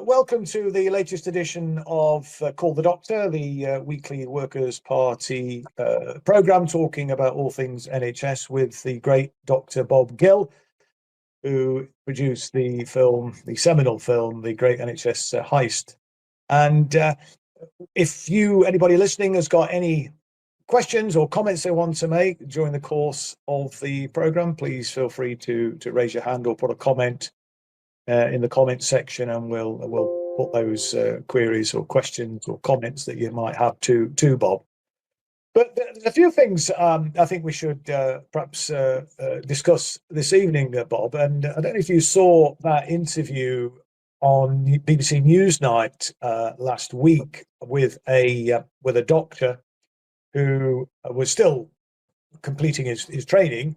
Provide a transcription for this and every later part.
welcome to the latest edition of Call the Doctor, the weekly Workers' Party programme talking about all things NHS with the great Dr. Bob Gill, who produced the film, the seminal film, The Great NHS Heist. And if anybody listening has got any questions or comments they want to make during the course of the programme, please feel free to raise your hand or put a comment in the comment section, and we'll put those queries or questions or comments that you might have to Bob. But there's a few things I think we should perhaps discuss this evening, Bob. And I don't know if you saw that interview on BBC Newsnight last week with a doctor who was still completing his training.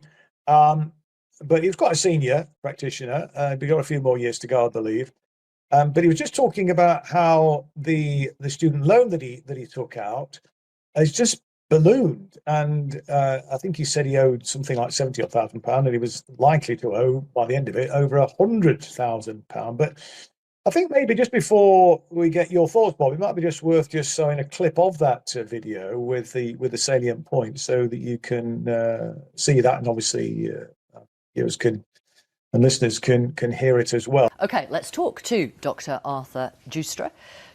But he was quite a senior practitioner. We've got a few more years to go, I believe. But he was just talking about how the student loan that he took out has just ballooned, and I think he said he owed something like £70,000, and he was likely to owe by the end of it over £100,000. But I think maybe just before we get your thoughts, Bob, it might be just worth just showing a clip of that video with the salient points so that you can see that, and obviously viewers and listeners can hear it as well. Okay, let's talk to Dr. Arthur Giustra,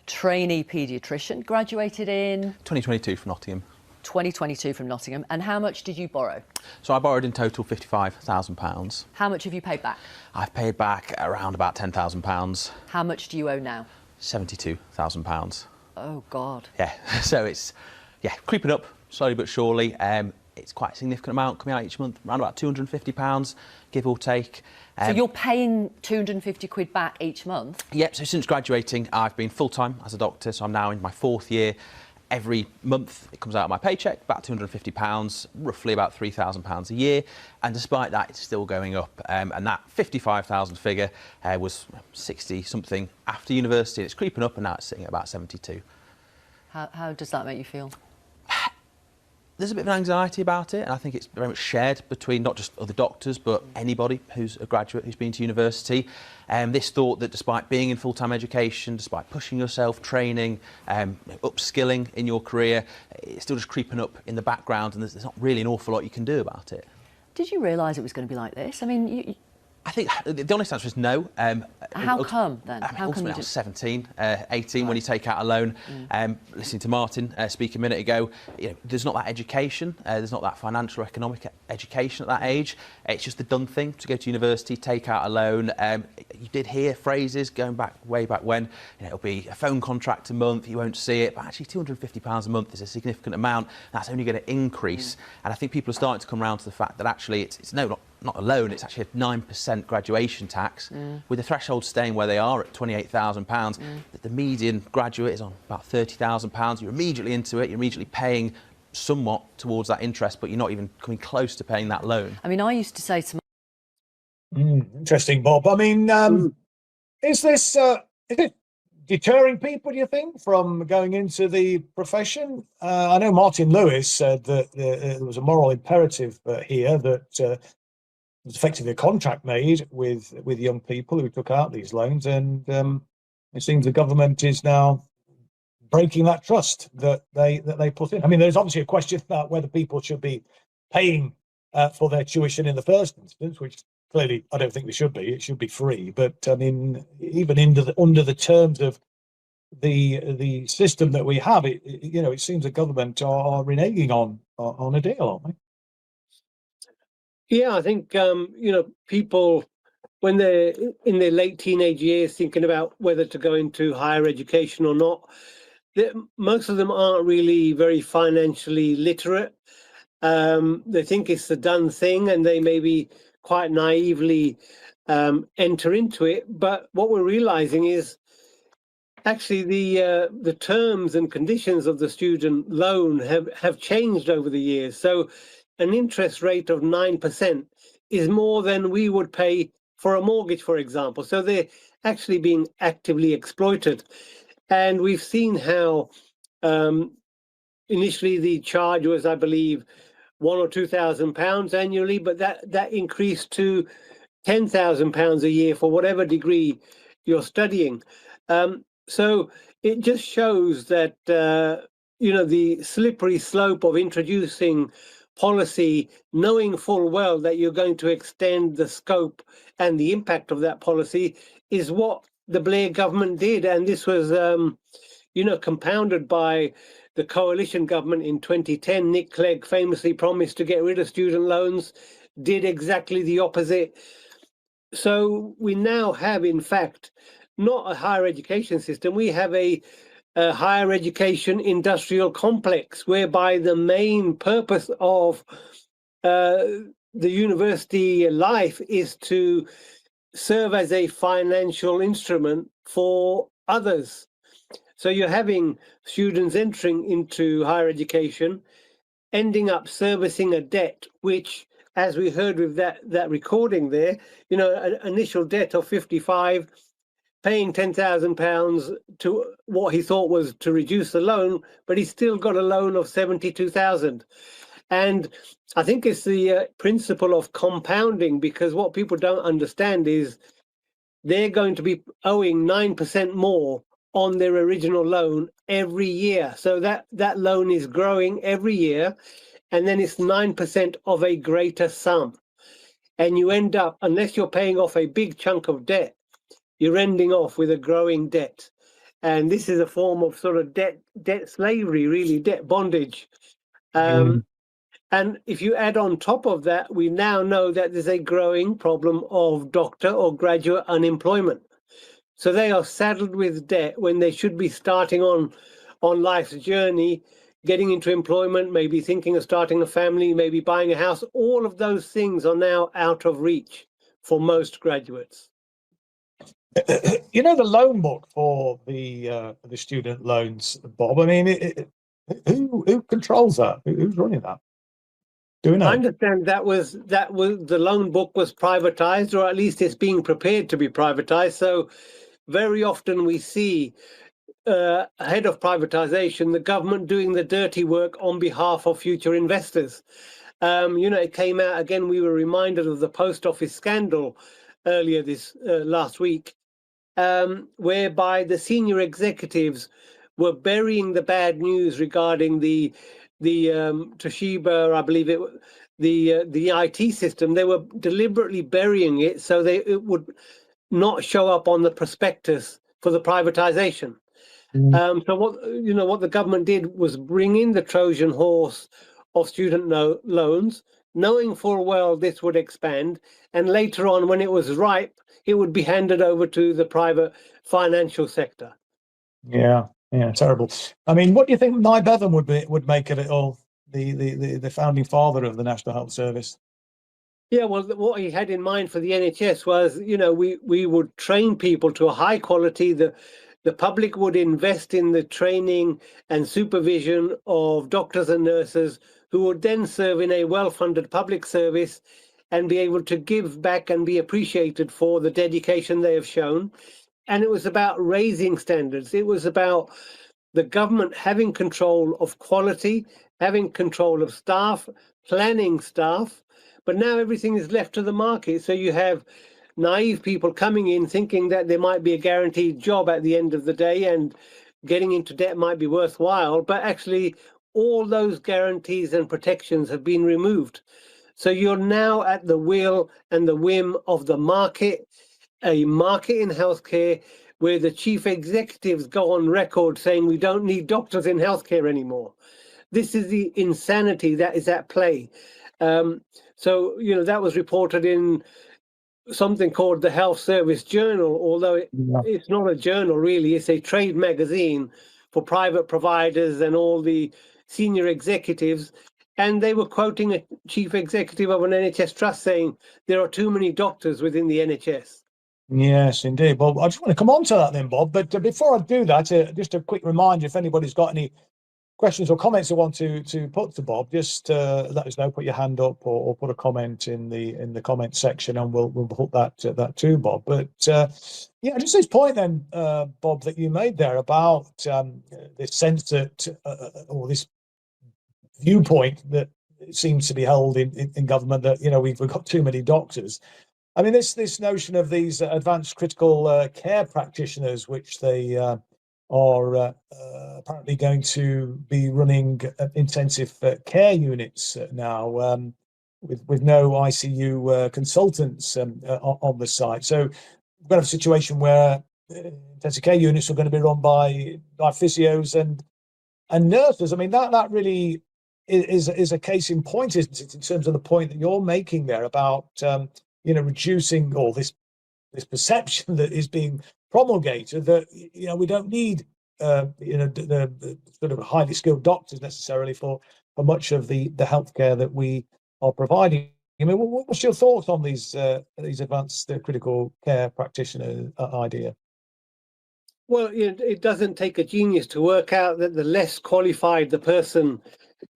trainee paediatrician, graduated in 2022 from Nottingham. 2022 from Nottingham. And how much did you borrow? So I borrowed in total £55,000. How much have you paid back? I've paid back around about £10,000. How much do you owe now? £72,000. Oh God. Yeah, so it's creeping up slowly but surely. It's quite a significant amount coming out each month, around about £250, give or take. So you're paying 250 quid back each month? Yep, so since graduating, I've been full-time as a doctor, so I'm now in my 4th year. Every month it comes out of my paycheck, about £250, roughly about £3,000 a year. And despite that, it's still going up. And that 55,000 figure was 60-something after university. It's creeping up, and now it's sitting at about 72. How does that make you feel? There's a bit of anxiety about it, and I think it's very much shared between not just other doctors, but anybody who's a graduate who's been to university. This thought that despite being in full-time education, despite pushing yourself, training, upskilling in your career, it's still just creeping up in the background, and there's not really an awful lot you can do about it. Did you realise it was going to be like this? I mean, I think the honest answer is no. How come then? Ultimately, I was 17, 18 when you take out a loan. Listening to Martin speak a minute ago, there's not that education, there's not that financial or economic education at that age. It's just the done thing to go to university, take out a loan. You did hear phrases going back way back when, it'll be a phone contract a month, you won't see it, but actually £250 a month is a significant amount. That's only going to increase. And I think people are starting to come around to the fact that actually it's not a loan, it's actually a 9% graduation tax, with the threshold staying where they are at £28,000. The median graduate is on about £30,000. You're immediately into it, you're immediately paying somewhat towards that interest, but you're not even coming close to paying that loan. I mean, I used to say to interesting, Bob. I mean, is it deterring people, do you think, from going into the profession? I know Martin Lewis said that there was a moral imperative here, that was effectively a contract made with young people who took out these loans, and it seems the government is now breaking that trust that they put in. I mean, there's obviously a question about whether people should be paying for their tuition in the first instance, which clearly I don't think they should be. It should be free. But I mean, even under the terms of the system that we have, it seems the government are reneging on a deal, aren't they? Yeah, I think, people, when they're in their late teenage years thinking about whether to go into higher education or not, most of them aren't really very financially literate. They think it's the done thing, and they maybe quite naively enter into it. But what we're realizing is actually the terms and conditions of the student loan have changed over the years. So an interest rate of 9% is more than we would pay for a mortgage, for example. So they're actually being actively exploited. And we've seen how initially the charge was, I believe, £1,000 or £2,000 annually, but that increased to £10,000 a year for whatever degree you're studying. So it just shows that, the slippery slope of introducing policy, knowing full well that you're going to extend the scope and the impact of that policy, is what the Blair government did. And this was, compounded by the coalition government in 2010. Nick Clegg famously promised to get rid of student loans, did exactly the opposite. So we now have, in fact, not a higher education system. We have a higher education industrial complex, whereby the main purpose of the university life is to serve as a financial instrument for others. So you're having students entering into higher education, ending up servicing a debt, which, as we heard with that recording there, an initial debt of 55, paying £10,000 to what he thought was to reduce the loan, but he's still got a loan of 72,000. And I think it's the principle of compounding, because what people don't understand is they're going to be owing 9% more on their original loan every year. So that loan is growing every year, and then it's 9% of a greater sum. And you end up, unless you're paying off a big chunk of debt, you're ending off with a growing debt. And this is a form of sort of debt slavery, really, debt bondage. And if you add on top of that, we now know that there's a growing problem of doctor or graduate unemployment. So they are saddled with debt when they should be starting on life's journey, getting into employment, maybe thinking of starting a family, maybe buying a house. All of those things are now out of reach for most graduates. The loan book for the student loans, Bob. I mean, who controls that? Who's running that? Do we know? I understand that was the loan book was privatized, or at least it's being prepared to be privatized. So very often we see ahead of privatization, the government doing the dirty work on behalf of future investors. It came out again. We were reminded of the post office scandal earlier this last week, whereby the senior executives were burying the bad news regarding the Toshiba, I believe the IT system. They were deliberately burying it so it would not show up on the prospectus for the privatization. So what the government did was bring in the Trojan horse of student loans, knowing full well this would expand, and later on, when it was ripe, it would be handed over to the private financial sector. Yeah, terrible. I mean, what do you think Nye Bevan would make of it all? The founding father of the National Health Service. Yeah, well, what he had in mind for the NHS was, we would train people to a high quality. The public would invest in the training and supervision of doctors and nurses, who would then serve in a well-funded public service and be able to give back and be appreciated for the dedication they have shown. And it was about raising standards. It was about the government having control of quality, having control of staff, planning staff. But now everything is left to the market. So you have naive people coming in thinking that there might be a guaranteed job at the end of the day, and getting into debt might be worthwhile. But actually, all those guarantees and protections have been removed. So you're now at the will and the whim of the market, a market in healthcare where the chief executives go on record saying we don't need doctors in healthcare anymore. This is the insanity that is at play. So, that was reported in something called the Health Service Journal, although it's not a journal really, it's a trade magazine for private providers and all the senior executives. And they were quoting a chief executive of an NHS trust saying there are too many doctors within the NHS. Yes, indeed. Well, I just want to come on to that then, Bob. But before I do that, just a quick reminder, if anybody's got any questions or comments they want to put to Bob, just let us know. Put your hand up or put a comment in the comment section, and we'll put that to Bob. But just this point then, Bob, that you made there about this sense that or this viewpoint that seems to be held in government that we've got too many doctors. I mean, this notion of these advanced critical care practitioners, which they are apparently going to be running intensive care units now, with no ICU consultants on the site. So we're going to have a situation where intensive care units are going to be run by physios and nurses. I mean, that really is a case in point, isn't it, in terms of the point that you're making there about reducing all this perception that is being promulgated that we don't need the sort of highly skilled doctors necessarily for much of the healthcare that we are providing. I mean, what's your thoughts on these advanced critical care practitioner idea? Well, it doesn't take a genius to work out that the less qualified the person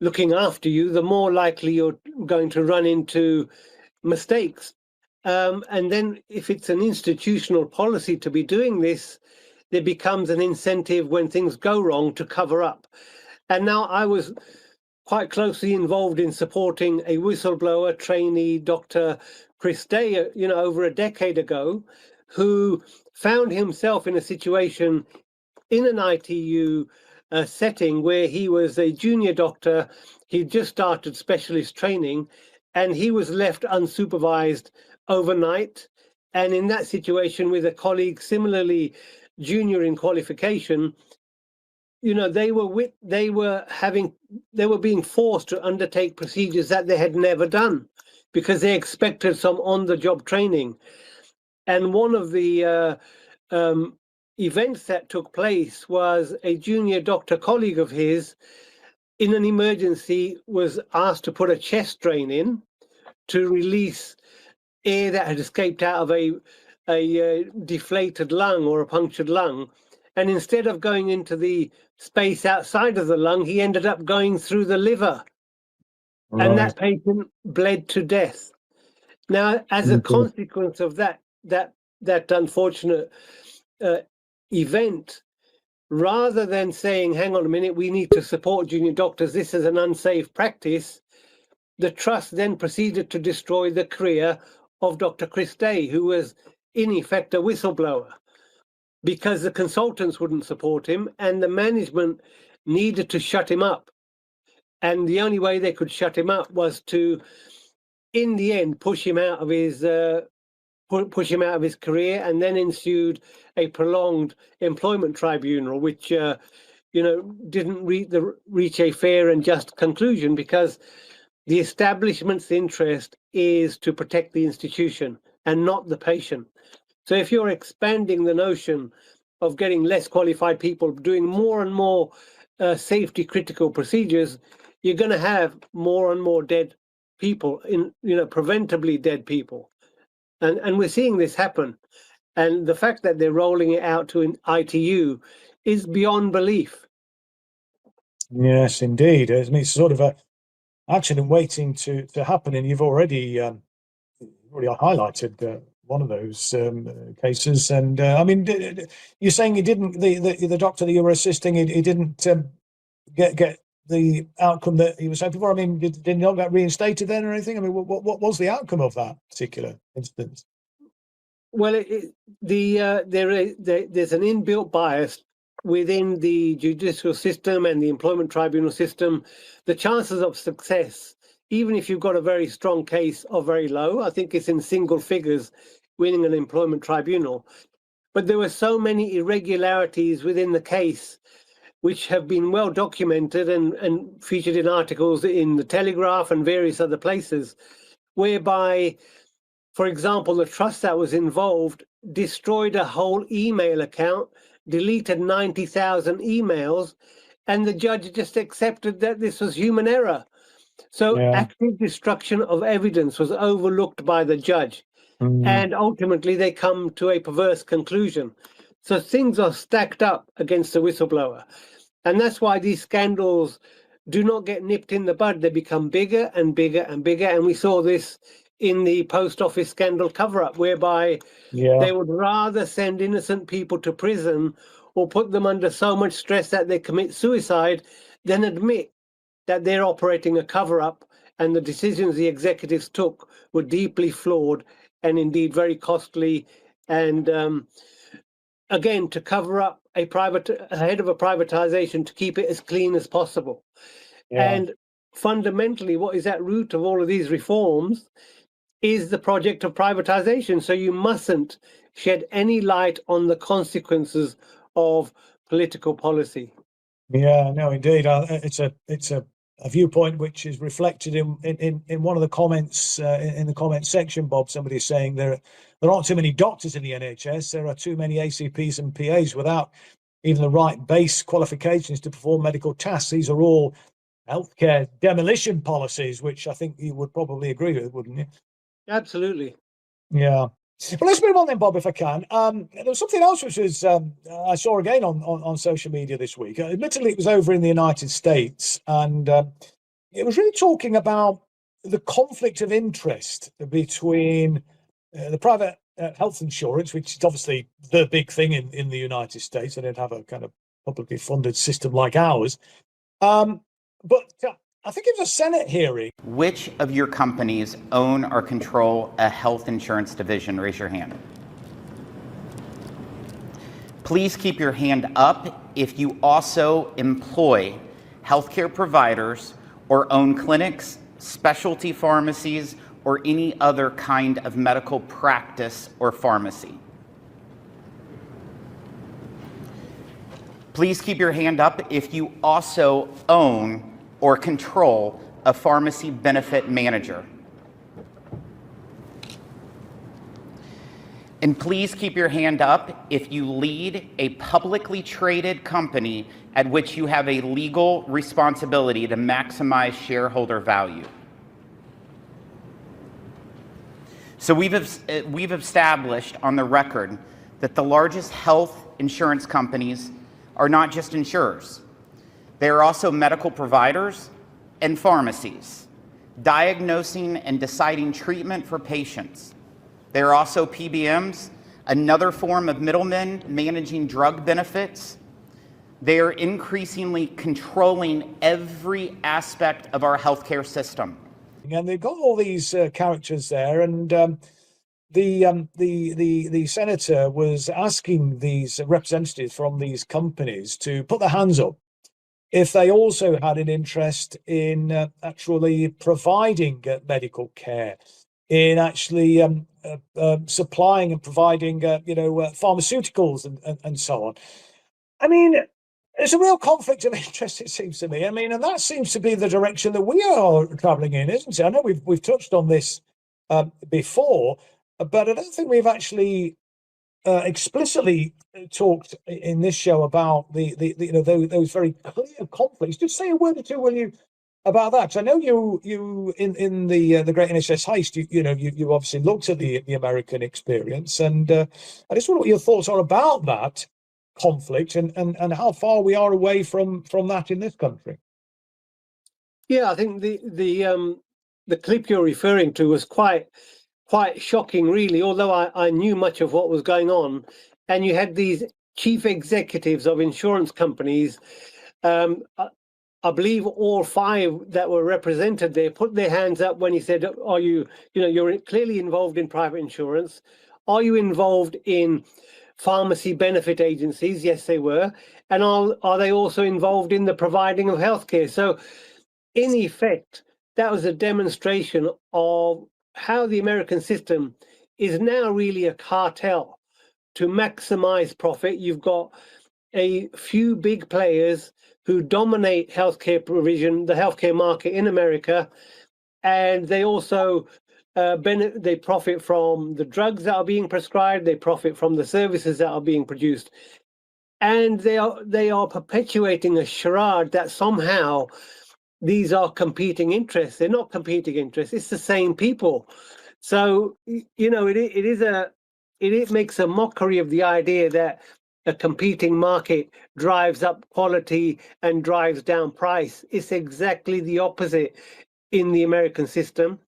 looking after you, the more likely you're going to run into mistakes. And then if it's an institutional policy to be doing this, there becomes an incentive when things go wrong to cover up. And now I was quite closely involved in supporting a whistleblower trainee, Dr. Chris Day, over a decade ago, who found himself in a situation in an ITU setting where he was a junior doctor. He'd just started specialist training, and he was left unsupervised overnight. And in that situation with a colleague similarly junior in qualification, they were being forced to undertake procedures that they had never done because they expected some on-the-job training. And one of the events that took place was a junior doctor colleague of his in an emergency was asked to put a chest drain in to release air that had escaped out of a deflated lung or a punctured lung. And instead of going into the space outside of the lung, he ended up going through the liver. Right. And that patient bled to death. Now, as a consequence of that unfortunate event, rather than saying, hang on a minute, we need to support junior doctors, this is an unsafe practice, the trust then proceeded to destroy the career of Dr. Chris Day, who was in effect a whistleblower, because the consultants wouldn't support him and the management needed to shut him up. And the only way they could shut him up was to, in the end, push him out of his career, and then ensued a prolonged employment tribunal, which didn't reach a fair and just conclusion, because the establishment's interest is to protect the institution and not the patient. So if you're expanding the notion of getting less qualified people doing more and more safety critical procedures, you're going to have more and more dead people, preventably dead people. And we're seeing this happen. And the fact that they're rolling it out to an ITU is beyond belief. Yes, indeed. I mean, it's sort of a accident waiting to happen, and you've already highlighted one of those cases. And I mean, you're saying he didn't, the doctor that you were assisting, he didn't get the outcome that he was hoping for. I mean, did he not get reinstated then or anything? I mean, what was the outcome of that particular instance? Well, there's an inbuilt bias within the judicial system and the employment tribunal system. The chances of success, even if you've got a very strong case, are very low. I think it's in single figures winning an employment tribunal. But there were so many irregularities within the case, which have been well documented and featured in articles in the Telegraph and various other places, whereby, for example, the trust that was involved destroyed a whole email account, deleted 90,000 emails, and the judge just accepted that this was human error. So active destruction of evidence was overlooked by the judge. And ultimately they come to a perverse conclusion. So things are stacked up against the whistleblower. And that's why these scandals do not get nipped in the bud. They become bigger and bigger and bigger. And we saw this in the post office scandal cover-up, whereby they would rather send innocent people to prison or put them under so much stress that they commit suicide than admit that they're operating a cover-up and the decisions the executives took were deeply flawed and indeed very costly. And again, to cover up ahead of a privatization, to keep it as clean as possible. Yeah. And fundamentally, what is at root of all of these reforms is the project of privatization. So you mustn't shed any light on the consequences of political policy. Yeah, no, indeed. It's a viewpoint which is reflected in one of the comments in the comment section. Bob, somebody's saying there aren't too many doctors in the NHS. There are too many ACPs and PAs without even the right base qualifications to perform medical tasks. These are all healthcare demolition policies, which I think you would probably agree with, wouldn't you? Absolutely. Yeah. Well, let's move on then, Bob, if I can. There was something else which was I saw again on social media this week. Admittedly, it was over in the United States, and it was really talking about the conflict of interest between the private health insurance, which is obviously the big thing in the United States. They don't have a kind of publicly funded system like ours. But I think it was a Senate hearing. Which of your companies own or control a health insurance division? Raise your hand. Please keep your hand up if you also employ healthcare providers or own clinics, specialty pharmacies, or any other kind of medical practice or pharmacy. Please keep your hand up if you also own or control a pharmacy benefit manager. And please keep your hand up if you lead a publicly traded company at which you have a legal responsibility to maximize shareholder value. So we've established on the record that the largest health insurance companies are not just insurers. They are also medical providers and pharmacies, diagnosing and deciding treatment for patients. They are also PBMs, another form of middlemen managing drug benefits. They are increasingly controlling every aspect of our healthcare system. And they've got all these characters there, and the senator was asking these representatives from these companies to put their hands up if they also had an interest in actually providing medical care, in actually supplying and providing, pharmaceuticals and so on. I mean, it's a real conflict of interest, it seems to me. I mean, and that seems to be the direction that we are travelling in, isn't it? I know we've touched on this before, but I don't think we've actually explicitly talked in this show about those very clear conflicts. Just say a word or two, will you, about that? Because I know you in the Great NHS Heist, you obviously looked at the American experience, and I just wonder what your thoughts are about that conflict and how far we are away from that in this country. Yeah, I think the clip you're referring to was quite shocking, really, although I knew much of what was going on. And you had these chief executives of insurance companies, I believe all 5 that were represented there, put their hands up when he said, are you, you're clearly involved in private insurance. Are you involved in pharmacy benefit agencies? Yes, they were. And are they also involved in the providing of healthcare? So in effect, that was a demonstration of how the American system is now really a cartel to maximize profit. You've got a few big players who dominate healthcare provision, the healthcare market in America, and they also they profit from the drugs that are being prescribed. They profit from the services that are being produced, and they are perpetuating a charade that somehow these are competing interests. They're not competing interests. It's the same people. So it makes a mockery of the idea that a competing market drives up quality and drives down price. It's exactly the opposite in the American system.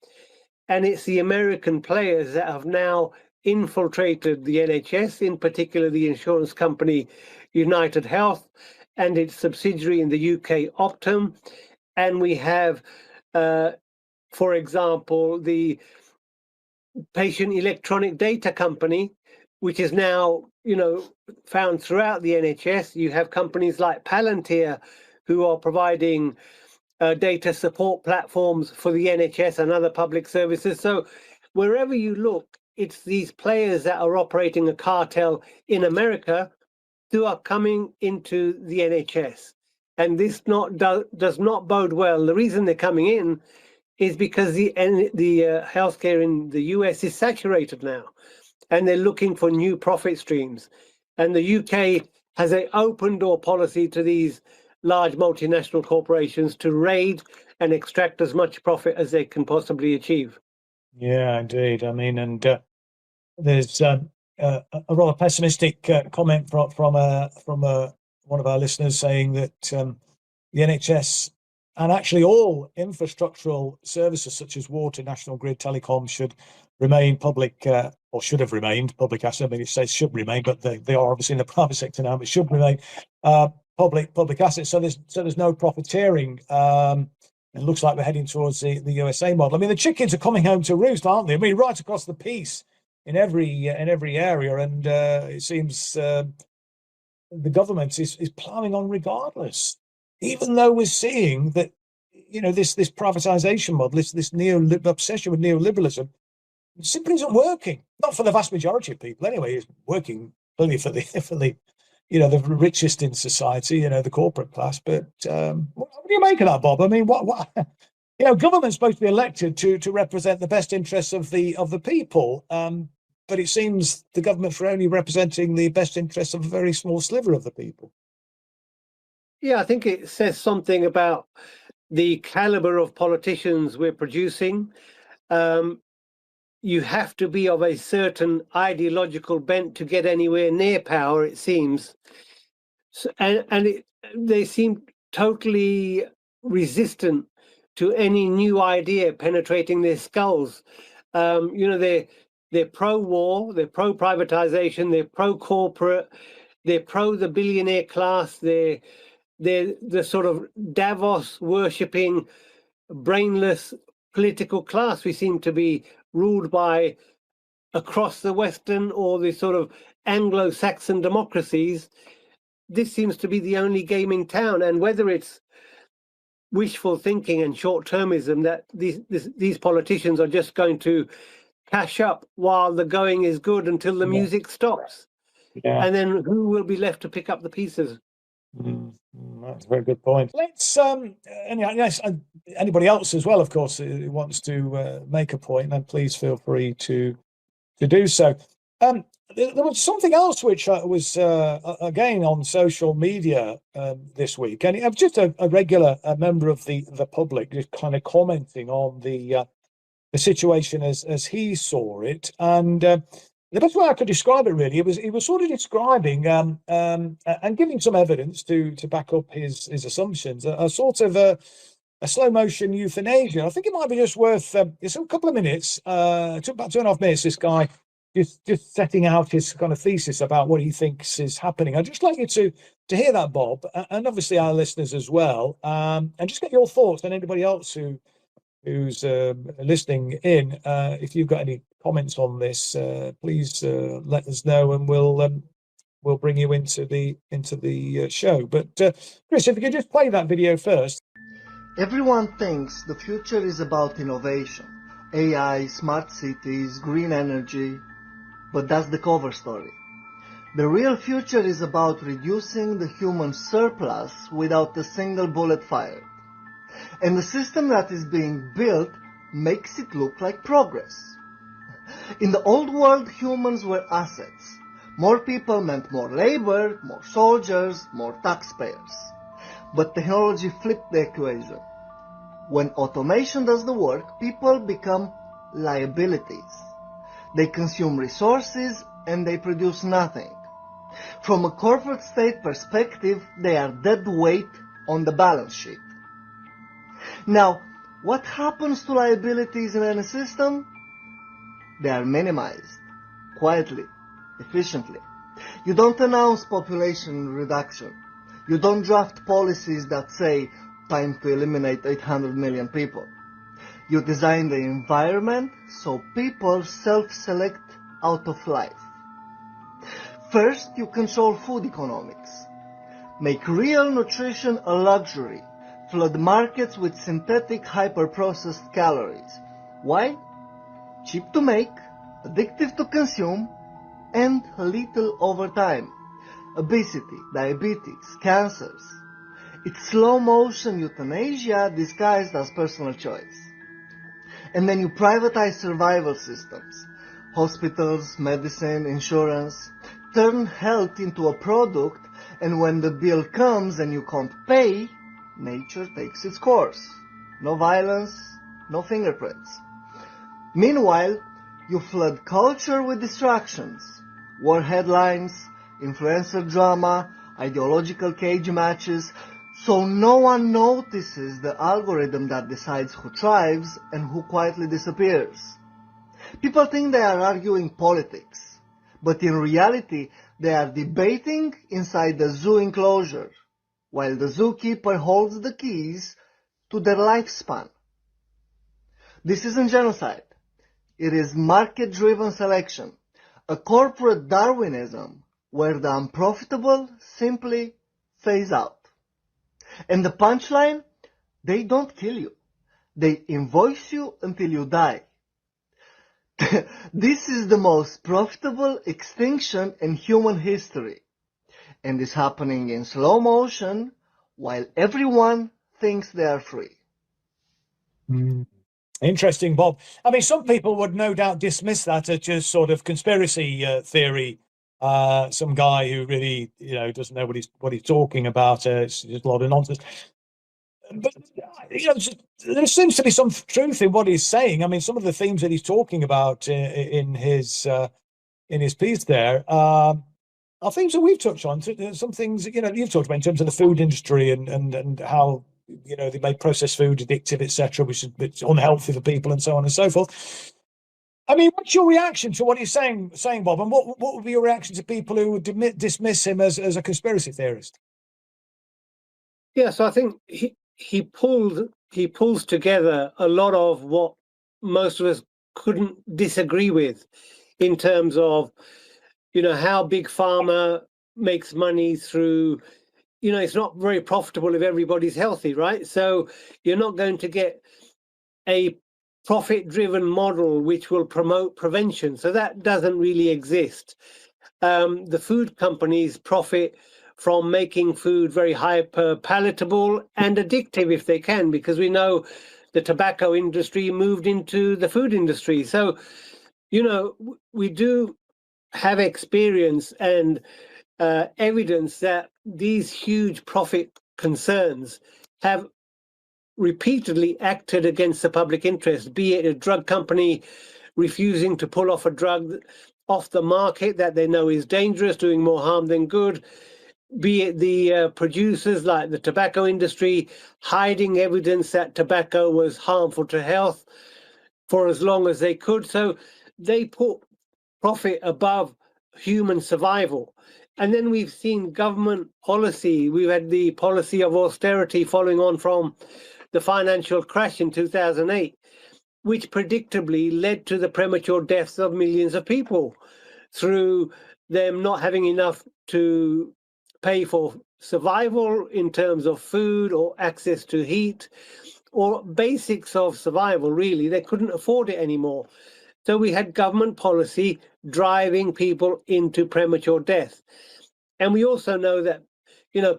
And it's the American players that have now infiltrated the NHS, in particular the insurance company United Health and its subsidiary in the UK, Optum. And we have, for example, the patient electronic data company, which is now, found throughout the NHS. You have companies like Palantir, who are providing data support platforms for the NHS and other public services. So wherever you look, it's these players that are operating a cartel in America who are coming into the NHS. And this does not bode well. The reason they're coming in is because the healthcare in the US is saturated now, and they're looking for new profit streams. And the UK has an open door policy to these large multinational corporations to raid and extract as much profit as they can possibly achieve. Yeah, indeed. I mean, and there's a rather pessimistic comment from one of our listeners saying that the NHS and actually all infrastructural services such as water, national grid, telecom should remain public, or should have remained public asset. I mean, it says should remain, but they are obviously in the private sector now, but should remain public assets. So there's no profiteering. It looks like we're heading towards the USA model. I mean, the chickens are coming home to roost, aren't they? I mean, right across the piece in every area, and it seems the government is ploughing on regardless, even though we're seeing that this privatization model, this obsession with neoliberalism, simply isn't working. Not for the vast majority of people, anyway. It's working clearly for the the richest in society, the corporate class. But what do you make of that, Bob? I mean, what government's supposed to be elected to represent the best interests of the people, but it seems the government's only representing the best interests of a very small sliver of the people. Yeah, I think it says something about the caliber of politicians we're producing. You have to be of a certain ideological bent to get anywhere near power, it seems. So, they seem totally resistant to any new idea penetrating their skulls. They're pro-war, they're pro-privatization, they're pro-corporate, they're pro the billionaire class, they're the sort of Davos worshipping, brainless political class we seem to be ruled by across the Western or the sort of Anglo-Saxon democracies. This seems to be the only game in town, and whether it's wishful thinking and short-termism that these politicians are just going to cash up while the going is good until the music stops, and then who will be left to pick up the pieces? That's a very good point. Let's anybody else as well, of course, who wants to make a point, then please feel free to do so. There was something else which was again on social media this week, and it was just a regular member of the public just kind of commenting on the situation as he saw it, and the best way I could describe it really, he was sort of describing and giving some evidence to back up his assumptions, a sort of a slow motion euthanasia. I think it might be just worth it's a couple of minutes. It took about 2.5 minutes. This guy just setting out his kind of thesis about what he thinks is happening. I'd just like you to hear that, Bob, and obviously our listeners as well, and just get your thoughts, and anybody else who's listening in. If you've got any comments on this, please let us know, and we'll bring you into the show. But Chris, if you could just play that video first. Everyone thinks the future is about innovation, AI, smart cities, green energy, but that's the cover story. The real future is about reducing the human surplus without a single bullet fired. And the system that is being built makes it look like progress. In the old world, humans were assets. More people meant more labor, more soldiers, more taxpayers. But technology flipped the equation. When automation does the work, people become liabilities. They consume resources and they produce nothing. From a corporate state perspective, they are dead weight on the balance sheet. Now, what happens to liabilities in any system? They are minimized, quietly, efficiently. You don't announce population reduction. You don't draft policies that say, time to eliminate 800 million people. You design the environment so people self-select out of life. First, you control food economics. Make real nutrition a luxury. Flood markets with synthetic hyper-processed calories. Why? Cheap to make, addictive to consume, and lethal over time. Obesity, diabetes, cancers. It's slow-motion euthanasia disguised as personal choice. And then you privatize survival systems. Hospitals, medicine, insurance. Turn health into a product, and when the bill comes and you can't pay, nature takes its course. No violence, no fingerprints. Meanwhile, you flood culture with distractions. War headlines, influencer drama, ideological cage matches, so no one notices the algorithm that decides who thrives and who quietly disappears. People think they are arguing politics, but in reality they are debating inside the zoo enclosure, while the zookeeper holds the keys to their lifespan. This isn't genocide. It is market-driven selection, a corporate Darwinism where the unprofitable simply phase out. And the punchline? They don't kill you. They invoice you until you die. This is the most profitable extinction in human history. And is happening in slow motion while everyone thinks they are free. Interesting, Bob. I mean, some people would no doubt dismiss that as just sort of conspiracy theory. Some guy who really, doesn't know what he's talking about. It's just a lot of nonsense. But there seems to be some truth in what he's saying. I mean, some of the themes that he's talking about in his piece there are things that we've touched on. Some things you've talked about in terms of the food industry and how they make processed food addictive, etc., which is unhealthy for people and so on and so forth. I mean, what's your reaction to what he's saying, Bob? And what would be your reaction to people who would dismiss him as a conspiracy theorist? Yeah, so I think he pulls together a lot of what most of us couldn't disagree with in terms of how big pharma makes money through it's not very profitable if everybody's healthy, right? So you're not going to get a profit-driven model which will promote prevention. So that doesn't really exist. The food companies profit from making food very hyper palatable and addictive if they can, because we know the tobacco industry moved into the food industry. So, we do have experience and evidence that these huge profit concerns have repeatedly acted against the public interest, be it a drug company refusing to pull off a drug off the market that they know is dangerous, doing more harm than good, be it the producers like the tobacco industry hiding evidence that tobacco was harmful to health for as long as they could. So they put profit above human survival. And then we've seen government policy. We've had the policy of austerity following on from the financial crash in 2008, which predictably led to the premature deaths of millions of people through them not having enough to pay for survival in terms of food or access to heat or basics of survival, really. They couldn't afford it anymore. So we had government policy driving people into premature death. And we also know that,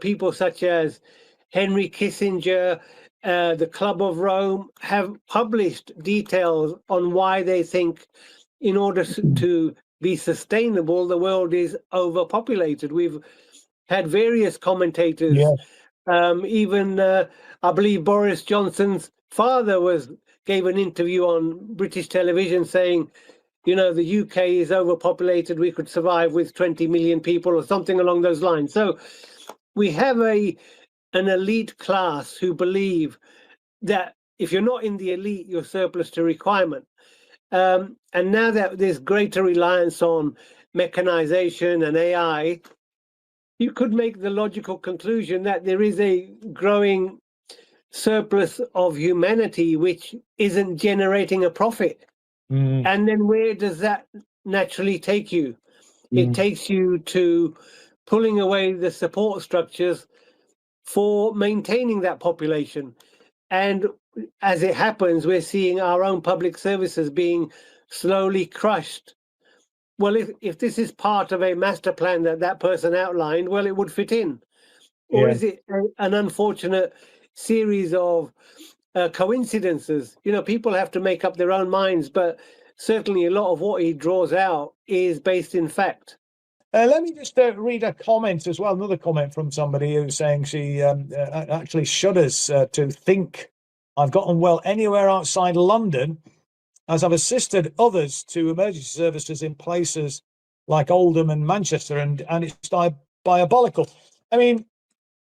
people such as Henry Kissinger, the Club of Rome, have published details on why they think in order to be sustainable, the world is overpopulated. We've had various commentators, even I believe Boris Johnson's father gave an interview on British television saying, the UK is overpopulated, we could survive with 20 million people or something along those lines. So we have an elite class who believe that if you're not in the elite, you're surplus to requirement. And now that there's greater reliance on mechanization and AI, you could make the logical conclusion that there is a growing surplus of humanity which isn't generating a profit. And then where does that naturally take you? It takes you to pulling away the support structures for maintaining that population. And as it happens, we're seeing our own public services being slowly crushed. Well, if this is part of a master plan that person outlined, well, it would fit in. Or is it an unfortunate series of coincidences? You know, people have to make up their own minds, but certainly a lot of what he draws out is based in fact. Let me just read a comment as well, another comment from somebody who's saying she actually shudders to think I've gotten well anywhere outside London, as I've assisted others to emergency services in places like Oldham and Manchester, and it's diabolical. I mean,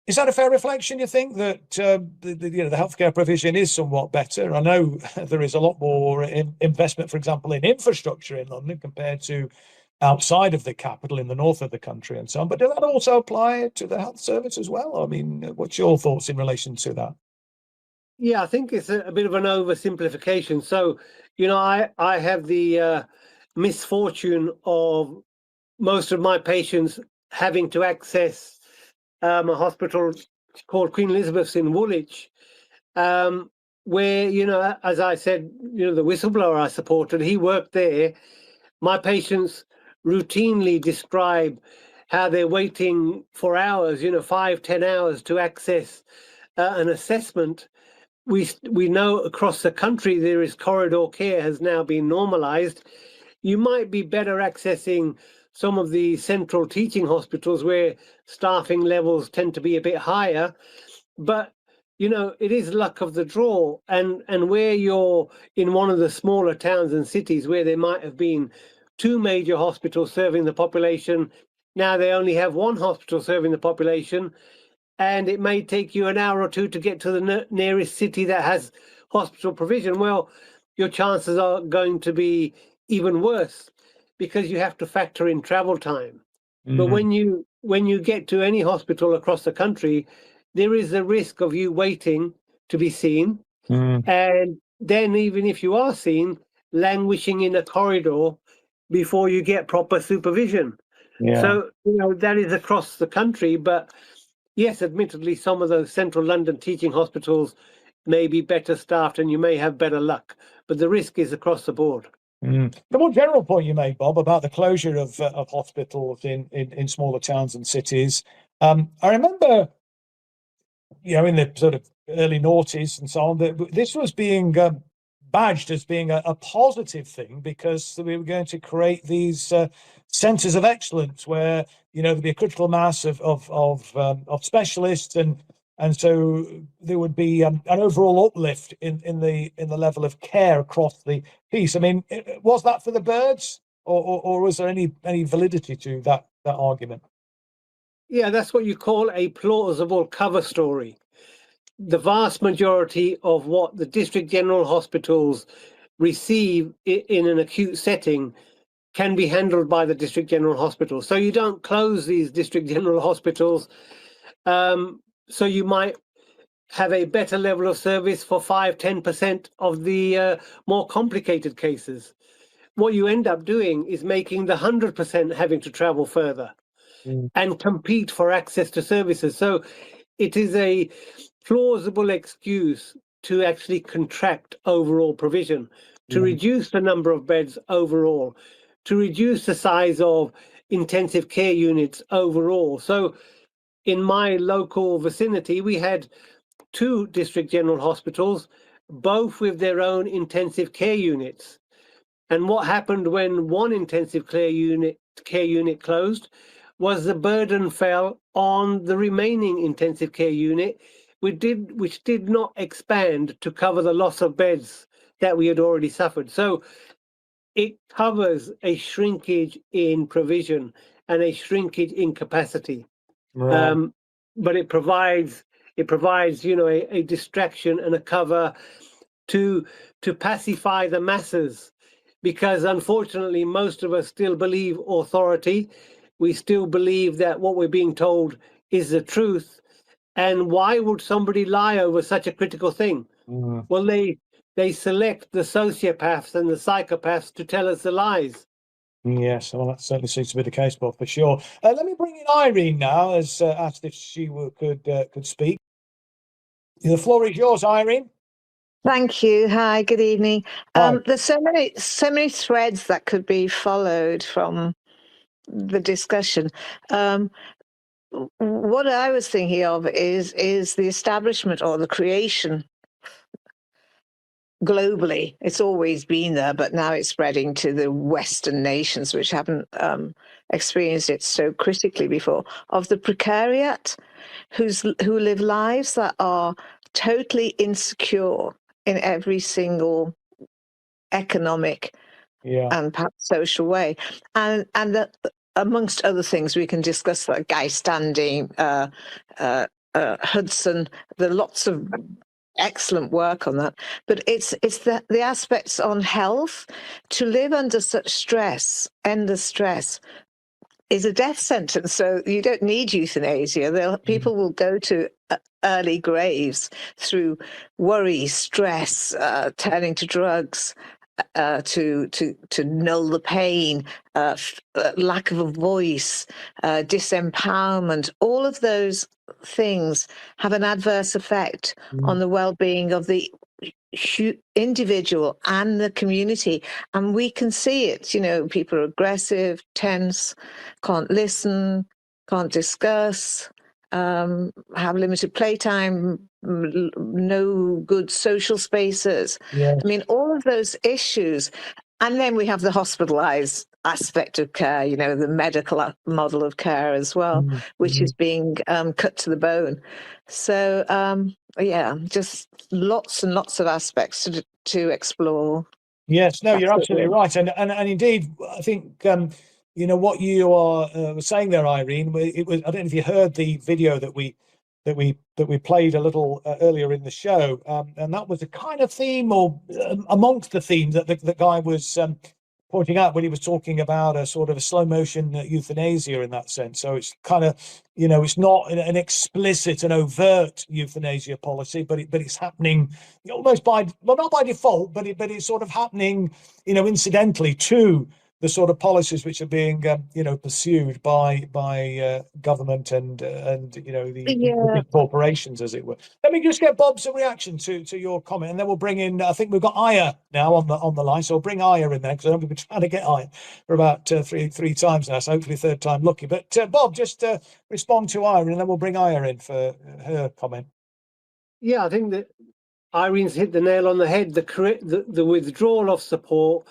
is that a fair reflection, you think, that the healthcare provision is somewhat better? I know there is a lot more investment, for example, in infrastructure in London compared to outside of the capital in the north of the country and so on. But does that also apply to the health service as well? I mean, what's your thoughts in relation to that? Yeah, I think it's a bit of an oversimplification. So, you know, I have the misfortune of most of my patients having to access a hospital called Queen Elizabeth's in Woolwich, where, you know, as I said, you know, the whistleblower I supported, he worked there. My patients routinely describe how they're waiting for hours, you know, 5-10 hours to access an assessment. We know across the country there is corridor care has now been normalized. You might be better accessing some of the central teaching hospitals where staffing levels tend to be a bit higher, but you know, it is luck of the draw. And where you're in one of the smaller towns and cities where there might have been 2 major hospitals serving the population, now they only have 1 hospital serving the population, and it may take you an hour or 2 to get to the nearest city that has hospital provision. Well, your chances are going to be even worse because you have to factor in travel time. But when you get to any hospital across the country, there is a risk of you waiting to be seen, and then even if you are seen, languishing in a corridor before you get proper supervision. So, you know, that is across the country. But yes, admittedly, some of those central London teaching hospitals may be better staffed and you may have better luck, but the risk is across the board. The more general point you made, Bob, about the closure of hospitals in smaller towns and cities. I remember, you know, in the sort of early noughties and so on, that this was being badged as being a positive thing because we were going to create these centres of excellence where, you know, there'd be a critical mass of specialists, and so there would be an overall uplift in the level of care across the piece. I mean, was that for the birds, or was there any validity to that argument? Yeah, that's what you call a plausible cover story. The vast majority of what the district general hospitals receive in an acute setting can be handled by the district general hospital. So you don't close these district general hospitals. So you might have a better level of service for 5-10% of the more complicated cases. What you end up doing is making the 100% having to travel further and compete for access to services. So it is a plausible excuse to actually contract overall provision, to reduce the number of beds overall, to reduce the size of intensive care units overall. So in my local vicinity, we had 2 district general hospitals, both with their own intensive care units. And what happened when one intensive care unit closed was the burden fell on the remaining intensive care unit, which did not expand to cover the loss of beds that we had already suffered. So it covers a shrinkage in provision and a shrinkage in capacity. But it provides, you know, a distraction and a cover to pacify the masses, because unfortunately most of us still believe authority. We still believe that what we're being told is the truth, And why would somebody lie over such a critical thing? Well, they select the sociopaths and the psychopaths to tell us the lies. Yes, well, that certainly seems to be the case, Bob, for sure. Let me bring in Irene now, as asked if she could speak. The floor is yours, Irene. Thank you. Hi, good evening. Hi. There's so many threads that could be followed from the discussion. What I was thinking of is the establishment or the creation globally. It's always been there, but now it's spreading to the Western nations, which haven't experienced it so critically before, of the precariat, who live lives that are totally insecure in every single economic and perhaps social way. And that, amongst other things, we can discuss that guy standing, Hudson, there are lots of excellent work on that. But it's the aspects on health. To live under such stress, endless stress, is a death sentence. So you don't need euthanasia. People will go to early graves through worry, stress, turning to drugs, to null the pain, lack of a voice, disempowerment. All of those things have an adverse effect on the well-being of the individual and the community, and we can see it. People are aggressive, tense, can't listen, can't discuss, have limited playtime, no good social spaces. I mean, all of those issues. And then we have the hospitalized aspect of care, the medical model of care as well, which is being cut to the bone. So, just lots and lots of aspects to explore. Yes, no, you're absolutely right. And indeed, I think, what you are saying there, Irene, it was, I don't know if you heard the video that we played a little earlier in the show, and that was a kind of theme, or amongst the themes that the guy was pointing out when he was talking about a sort of a slow motion euthanasia in that sense. So it's kind of, it's not an explicit and overt euthanasia policy, but it's happening almost not by default, but it's sort of happening, incidentally to the sort of policies which are being, pursued by government and the big corporations, as it were. Let me just get Bob's reaction to your comment, and then we'll bring in. I think we've got Aya now on the line, so we'll bring Aya in there, because I know we've been trying to get Aya for about three times now, so hopefully third time lucky. But Bob, just respond to Aya, and then we'll bring Aya in for her comment. Yeah, I think that Irene's hit the nail on the head. The withdrawal of support,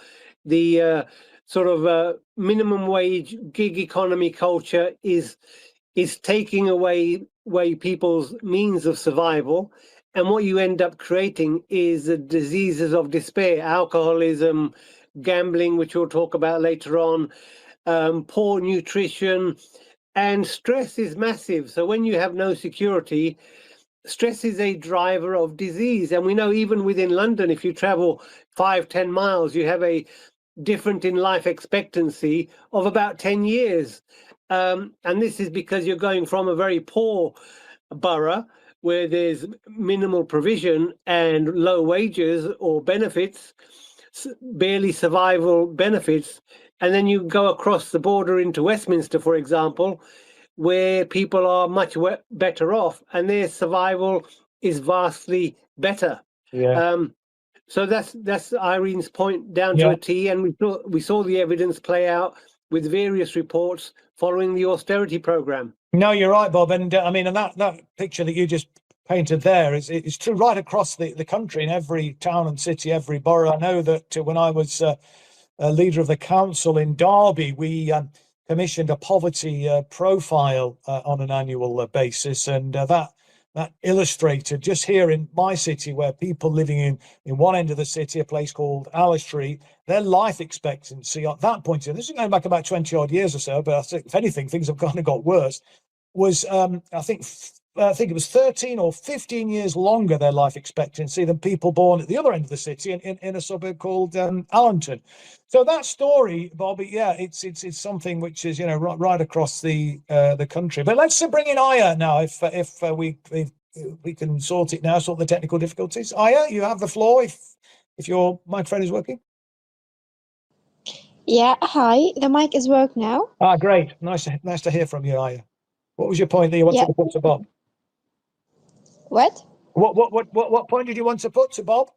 the sort of minimum wage gig economy culture is taking away people's means of survival, and what you end up creating is the diseases of despair: alcoholism, gambling, which we'll talk about later on, poor nutrition, and stress is massive. So when you have no security, stress is a driver of disease. And we know even within London, if you travel 5-10 miles, you have a different in life expectancy of about 10 years. And this is because you're going from a very poor borough where there's minimal provision and low wages or benefits, barely survival benefits. And then you go across the border into Westminster, for example, where people are much better off and their survival is vastly better. So that's Irene's point down to a T, and we saw the evidence play out with various reports following the austerity program. No, you're right, Bob, and and that picture that you just painted there is true right across the country, in every town and city, every borough. I know that when I was a leader of the council in Derby, we commissioned a poverty profile on an annual basis, and that illustrated just here in my city, where people living in one end of the city, a place called Allestree, their life expectancy at that point, this is going back about 20 odd years or so, but I think if anything, things have kind of got worse, was I think I think it was 13 or 15 years longer, their life expectancy, than people born at the other end of the city in a suburb called Allenton. So that story, Bobby, yeah, it's something which is, you know, right across the country. But let's bring in Aya now, if we can sort it now, sort the technical difficulties. Aya, you have the floor if your microphone is working. Yeah, hi. The mic is work now. Ah, great. Nice to hear from you, Aya. What was your point that you wanted to put to Bob? What? What point did you want to put to Bob?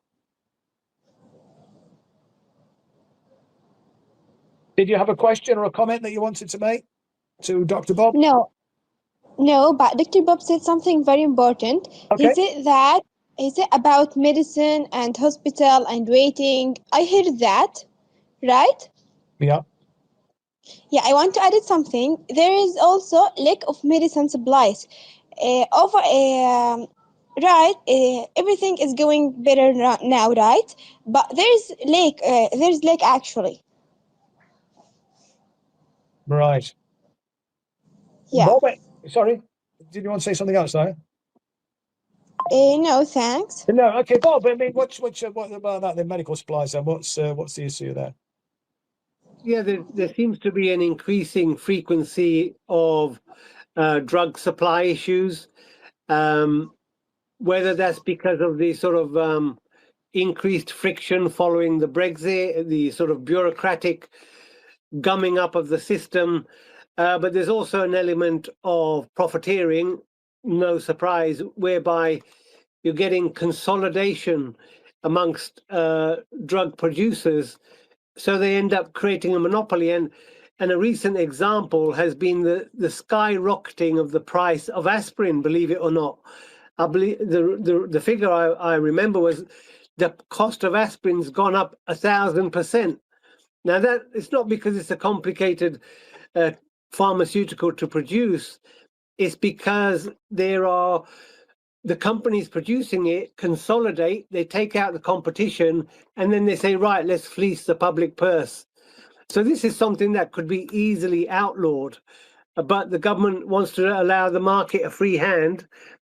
Did you have a question or a comment that you wanted to make to Dr. Bob? No, but Dr. Bob said something very important. Okay. Is it about medicine and hospital and waiting? I heard that, right? Yeah. Yeah, I want to add something. There is also lack of medicine supplies. Everything is going better now, right? But there's lack actually. Right. Yeah. Bob, sorry, did you want to say something else, though? No, thanks. No. Okay, Bob. I mean, what about that? The medical supplies. Then what's the issue there? Yeah, there seems to be an increasing frequency of drug supply issues, whether that's because of the sort of increased friction following the Brexit, the sort of bureaucratic gumming up of the system, but there's also an element of profiteering, no surprise, whereby you're getting consolidation amongst drug producers, so they end up creating a monopoly. And a recent example has been the skyrocketing of the price of aspirin, believe it or not. I believe the figure I remember was the cost of aspirin's gone up 1,000%. Now that it's not because it's a complicated pharmaceutical to produce, it's because the companies producing it consolidate, they take out the competition, and then they say, right, let's fleece the public purse. So this is something that could be easily outlawed, but the government wants to allow the market a free hand,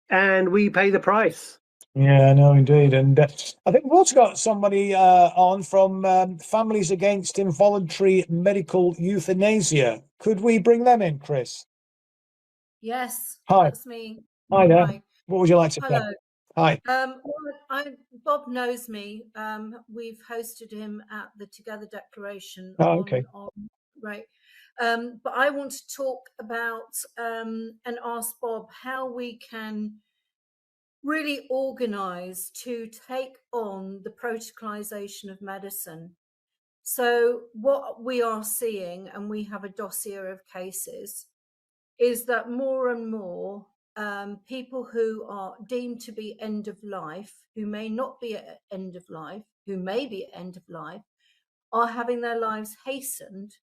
and we pay the price. Yeah, no, indeed. And I think we've also got somebody on from Families Against Involuntary Medical Euthanasia. Could we bring them in, Chris? Yes, Hi. that's me. Hi there. Hi. What would you like to say? Hello. Hi. Bob knows me. We've hosted him at the Together Declaration. Okay. Right. But I want to talk about and ask Bob how we can really organise to take on the protocolization of medicine. So what we are seeing, and we have a dossier of cases, is that more and more people who are deemed to be end of life, who may not be at end of life, who may be at end of life, are having their lives hastened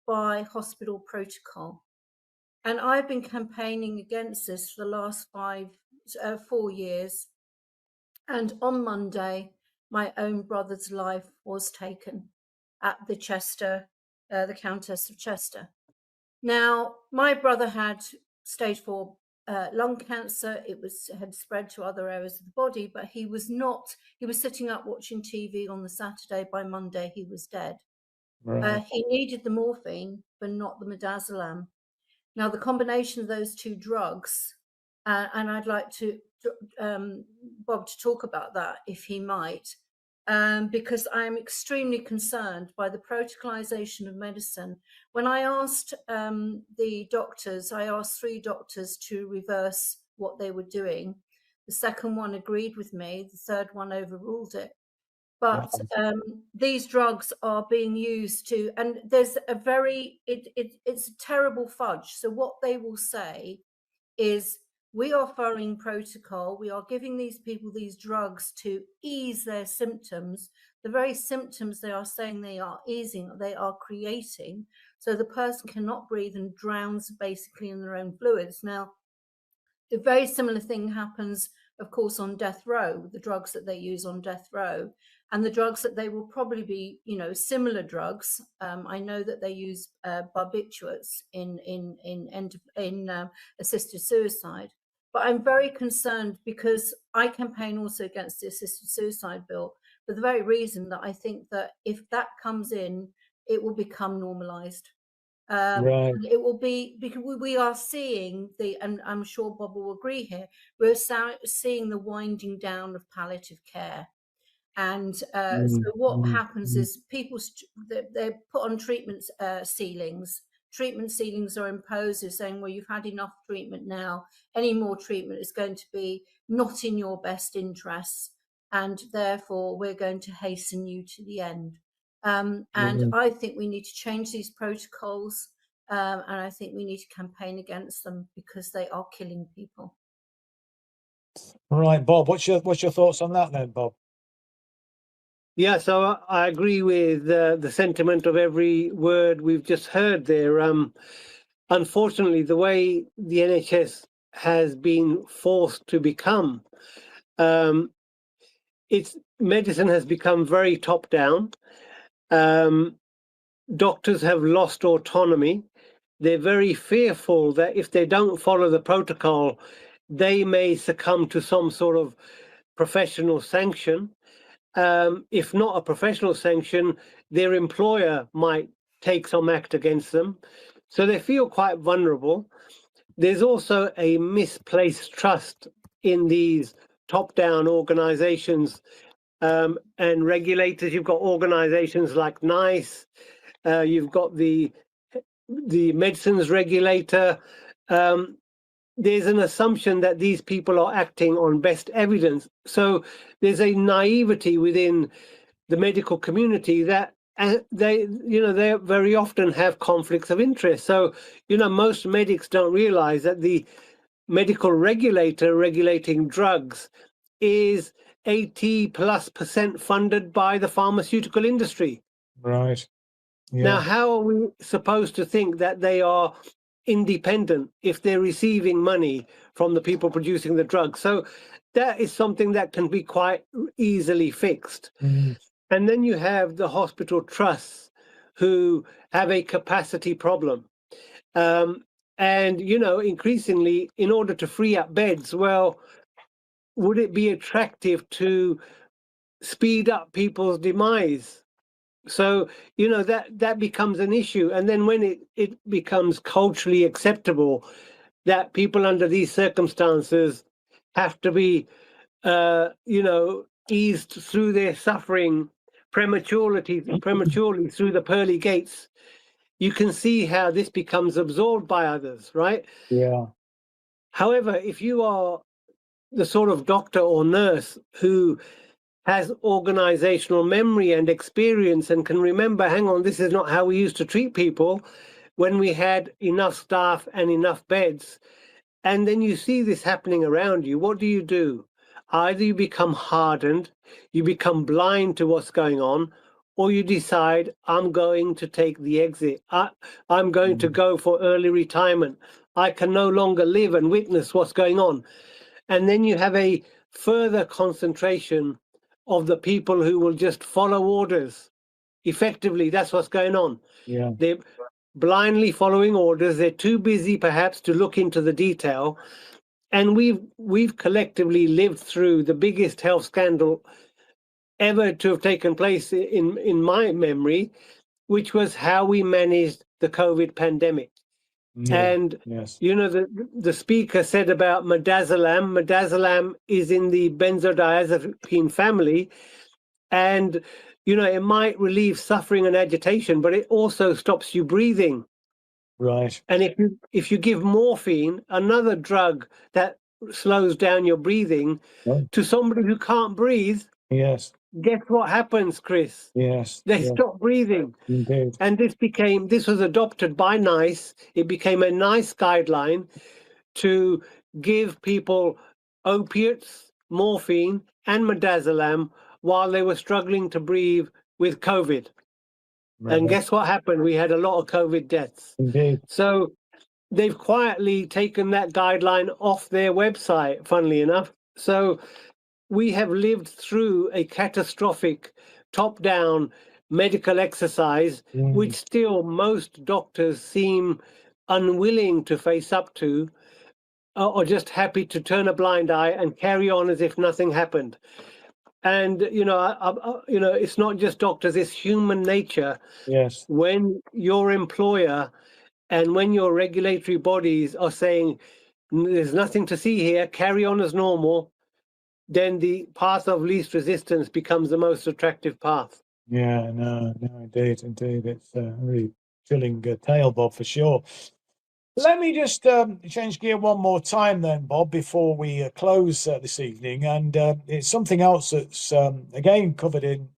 by hospital protocol. And I've been campaigning against this for the last 4 years. And on Monday, my own brother's life was taken at the Chester, the Countess of Chester. Now, my brother had stage 4 lung cancer. It had spread to other areas of the body, but he was sitting up watching TV on the Saturday. By Monday, he was dead. Right. He needed the morphine, but not the midazolam. Now, the combination of those two drugs, and I'd like to Bob to talk about that if he might, because I am extremely concerned by the protocolization of medicine. When I asked the doctors, I asked 3 doctors to reverse what they were doing. The second one agreed with me. The third one overruled it. But these drugs are being used to, and there's it's a terrible fudge. So what they will say is, we are following protocol. We are giving these people these drugs to ease their symptoms. The very symptoms they are saying they are easing, they are creating. So the person cannot breathe and drowns basically in their own fluids. Now, the very similar thing happens, of course, on death row, the drugs that they use on death row, and the drugs that they will probably be, similar drugs. I know that they use barbiturates in assisted suicide. But I'm very concerned because I campaign also against the assisted suicide bill for the very reason that I think that if that comes in, it will become normalised. Right. And it will be, because we are seeing and I'm sure Bob will agree here, we're seeing the winding down of palliative care. And so what happens is people, they're put on treatment ceilings. Treatment ceilings are imposed as saying, well, you've had enough treatment now. Any more treatment is going to be not in your best interests. And therefore, we're going to hasten you to the end. And I think we need to change these protocols. And I think we need to campaign against them because they are killing people. All right, Bob, what's your thoughts on that then, Bob? Yeah, so I agree with the sentiment of every word we've just heard there. Unfortunately, the way the NHS has been forced to become, medicine has become very top down. Doctors have lost autonomy. They're very fearful that if they don't follow the protocol, they may succumb to some sort of professional sanction. If not a professional sanction, their employer might take some act against them. So they feel quite vulnerable. There's also a misplaced trust in these top-down organizations and regulators. You've got organizations like NICE, you've got the medicines regulator. There's an assumption that these people are acting on best evidence. So there's a naivety within the medical community that they very often have conflicts of interest. So, most medics don't realize that the medical regulator regulating drugs is 80+% funded by the pharmaceutical industry. Right. Yeah. Now, how are we supposed to think that they are independent if they're receiving money from the people producing the drugs? So that is something that can be quite easily fixed. And then you have the hospital trusts who have a capacity problem. And, increasingly, in order to free up beds, well, would it be attractive to speed up people's demise? So, that becomes an issue. And then when it becomes culturally acceptable that people under these circumstances have to be, eased through their suffering prematurely through the pearly gates, you can see how this becomes absorbed by others, right? Yeah. However, if you are the sort of doctor or nurse who has organizational memory and experience and can remember, hang on, this is not how we used to treat people when we had enough staff and enough beds. And then you see this happening around you, what do? Either you become hardened, you become blind to what's going on, or you decide, I'm going to take the exit. I'm going to go for early retirement. I can no longer live and witness what's going on. And then you have a further concentration of the people who will just follow orders. Effectively, that's what's going on. Yeah. They're blindly following orders. They're too busy perhaps to look into the detail. And we've collectively lived through the biggest health scandal ever to have taken place in my memory, which was how we managed the COVID pandemic. And, yes. The speaker said about midazolam. Midazolam is in the benzodiazepine family. And, it might relieve suffering and agitation, but it also stops you breathing. Right. And if you give morphine, another drug that slows down your breathing, to somebody who can't breathe, yes, guess what happens, Chris? Yes. They stop breathing. Indeed. And this was adopted by NICE. It became a NICE guideline to give people opiates, morphine, and midazolam while they were struggling to breathe with COVID. Right. And guess what happened? We had a lot of COVID deaths. Indeed. So they've quietly taken that guideline off their website, funnily enough. So we have lived through a catastrophic top-down medical exercise, which still most doctors seem unwilling to face up to. are just happy to turn a blind eye and carry on as if nothing happened. And it's not just doctors; it's human nature. Yes. When your employer and when your regulatory bodies are saying there's nothing to see here, carry on as normal, then the path of least resistance becomes the most attractive path. Yeah, no, indeed. It's a really chilling tale, Bob, for sure. Let me just change gear one more time then, Bob, before we close this evening. And it's something else that's, again, covered in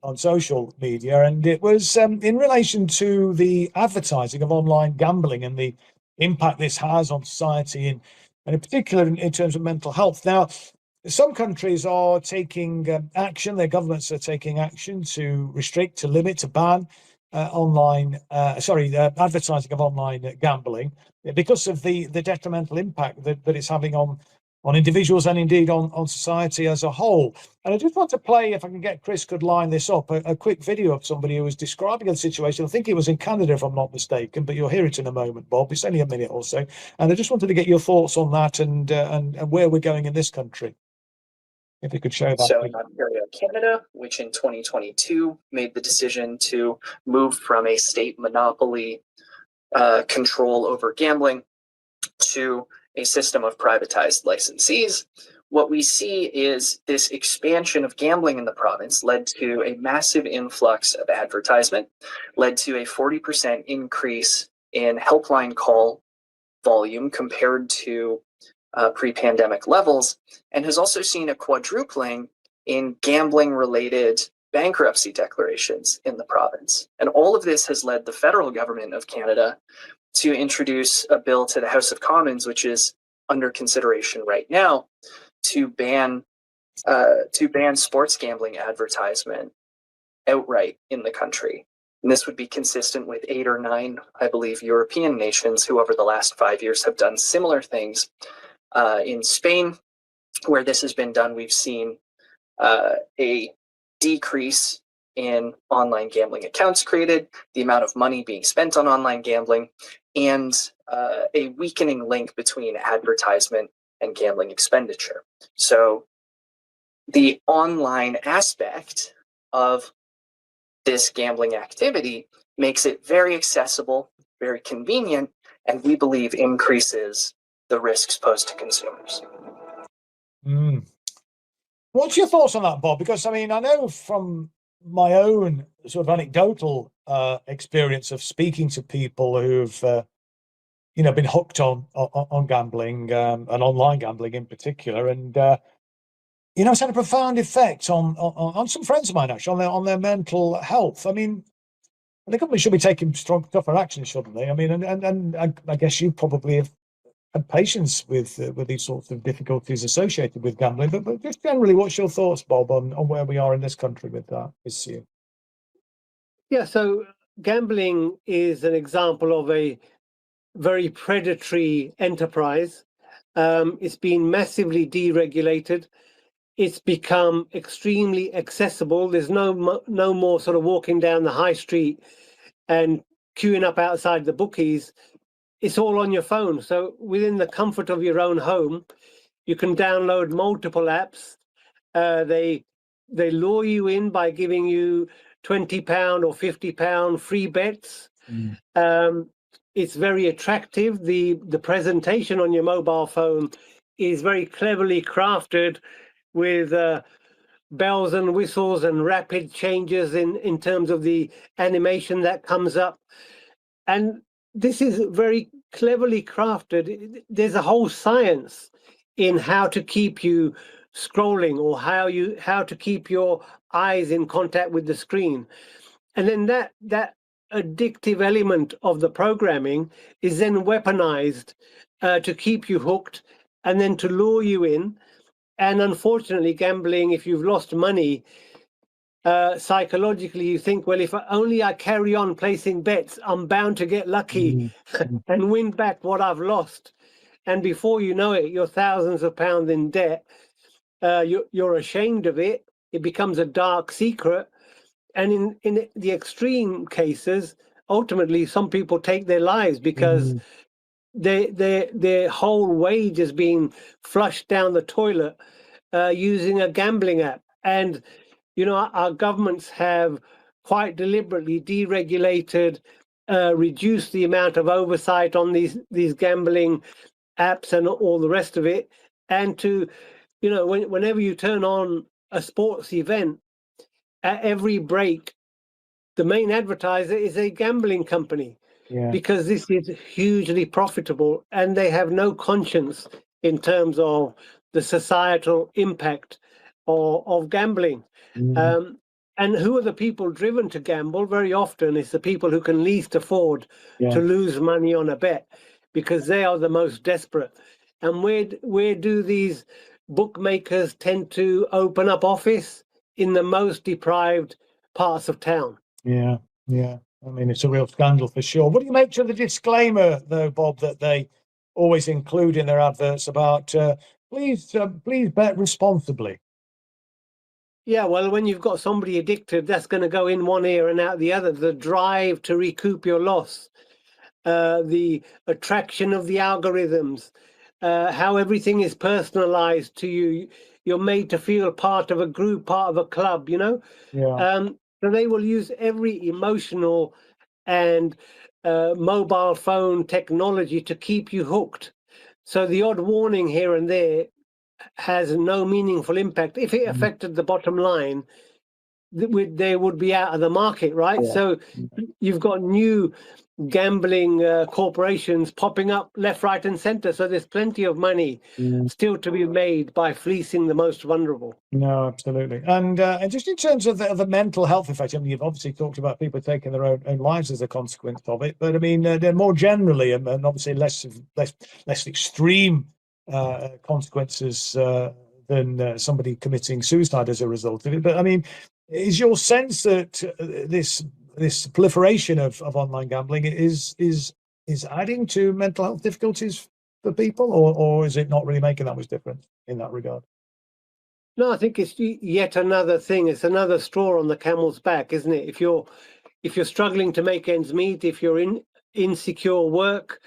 on social media. And it was in relation to the advertising of online gambling and the impact this has on society, and in particular in terms of mental health. Now, some countries are taking action, their governments are taking action to restrict, to limit, to ban advertising of online gambling because of the detrimental impact that it's having on individuals and indeed on society as a whole. And I just want to play, if I can get Chris could line this up, a quick video of somebody who was describing the situation. I think it was in Canada, if I'm not mistaken, but you'll hear it in a moment, Bob. It's only a minute or so. And I just wanted to get your thoughts on that and where we're going in this country. If you could show that. So in Ontario, Canada, which in 2022 made the decision to move from a state monopoly control over gambling to a system of privatized licensees, what we see is this expansion of gambling in the province led to a massive influx of advertisement, led to a 40% increase in helpline call volume compared to pre-pandemic levels, and has also seen a quadrupling in gambling-related bankruptcy declarations in the province. And all of this has led the federal government of Canada to introduce a bill to the House of Commons, which is under consideration right now, to ban sports gambling advertisement outright in the country. And this would be consistent with 8 or 9, I believe, European nations who over the last 5 years have done similar things. In Spain, where this has been done, we've seen a decrease in online gambling accounts created, the amount of money being spent on online gambling, and a weakening link between advertisement and gambling expenditure. So the online aspect of this gambling activity makes it very accessible, very convenient, and we believe increases the risks posed to consumers. What's your thoughts on that, Bob? Because I mean, I know from my own sort of anecdotal experience of speaking to people who've been hooked on gambling and online gambling in particular, and it's had a profound effect on some friends of mine, actually, on their mental health. I mean, the government should be taking tougher action, shouldn't they? I mean, and I guess you probably have had patience with these sorts of difficulties associated with gambling, but just generally, what's your thoughts, Bob, on where we are in this country with that issue? Yeah, so gambling is an example of a very predatory enterprise. It's been massively deregulated. It's become extremely accessible. There's no more sort of walking down the high street and queuing up outside the bookies. It's all on your phone. So within the comfort of your own home, you can download multiple apps. They lure you in by giving you £20 or £50 free bets. It's very attractive. The presentation on your mobile phone is very cleverly crafted with bells and whistles and rapid changes in terms of the animation that comes up. And this is very cleverly crafted. There's a whole science in how to keep you scrolling, or how to keep your eyes in contact with the screen. And then that addictive element of the programming is then weaponized to keep you hooked and then to lure you in. And unfortunately, gambling, if you've lost money, psychologically you think, well, if only I carry on placing bets, I'm bound to get lucky and win back what I've lost. And before you know it, you're thousands of pounds in debt. You're ashamed of it. It becomes a dark secret. And in the extreme cases, ultimately, some people take their lives because their whole wage has been flushed down the toilet using a gambling app. And, you know, our governments have quite deliberately deregulated, reduced the amount of oversight on these gambling apps and all the rest of it. And to, you know, whenever you turn on a sports event, at every break, the main advertiser is a gambling company. Yeah. Because this is hugely profitable, and they have no conscience in terms of the societal impact of gambling. And who are the people driven to gamble? Very often it's the people who can least afford to lose money on a bet, because they are the most desperate. And where do these bookmakers tend to open up office? In the most deprived parts of town. Yeah, yeah. I mean, it's a real scandal for sure. What do you make of the disclaimer, though, Bob, that they always include in their adverts about please bet responsibly? Yeah, well, when you've got somebody addicted, that's going to go in one ear and out the other. The drive to recoup your loss, the attraction of the algorithms, how everything is personalized to you. You're made to feel part of a group, part of a club, you know? Yeah. So they will use every emotional and mobile phone technology to keep you hooked. So the odd warning here and there has no meaningful impact. If it affected the bottom line, they would be out of the market, right? Yeah. So you've got new gambling corporations popping up left, right, and center. So there's plenty of money still to be made by fleecing the most vulnerable. No, absolutely. And just in terms of the mental health effect, I mean, you've obviously talked about people taking their own lives as a consequence of it, but I mean, they're more generally and obviously less extreme consequences than somebody committing suicide as a result of it. But I mean, is your sense that this proliferation of online gambling is adding to mental health difficulties for people, or is it not really making that much difference in that regard? No, I think it's yet another thing. It's another straw on the camel's back, isn't it? If you're struggling to make ends meet, if you're in insecure work,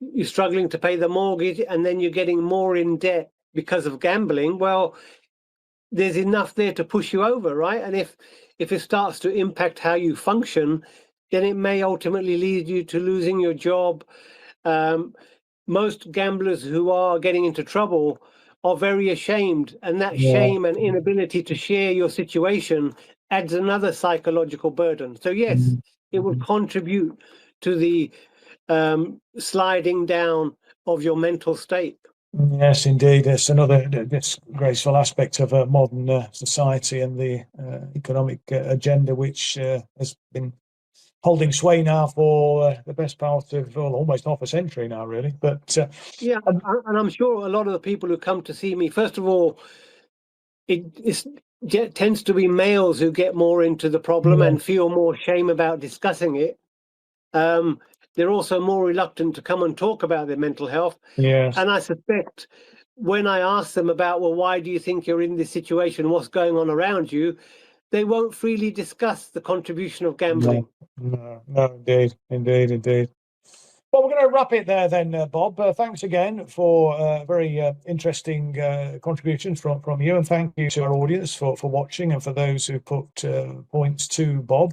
you're struggling to pay the mortgage, and then you're getting more in debt because of gambling, well, there's enough there to push you over, right? And if it starts to impact how you function, then it may ultimately lead you to losing your job. Most gamblers who are getting into trouble are very ashamed, and that shame and inability to share your situation adds another psychological burden. So yes, it will contribute to the sliding down of your mental state. Yes, indeed. It's another disgraceful aspect of a modern society and the economic agenda, which has been holding sway now for the best part of almost half a century now, really. But yeah, and I'm sure a lot of the people who come to see me, first of all, it tends to be males who get more into the problem and feel more shame about discussing it. They're also more reluctant to come and talk about their mental health. Yes. And I suspect when I ask them about, well, why do you think you're in this situation? What's going on around you? They won't freely discuss the contribution of gambling. No, indeed. Well, we're going to wrap it there then, Bob. Thanks again for very interesting contributions from you, and thank you to our audience for watching, and for those who put points to Bob.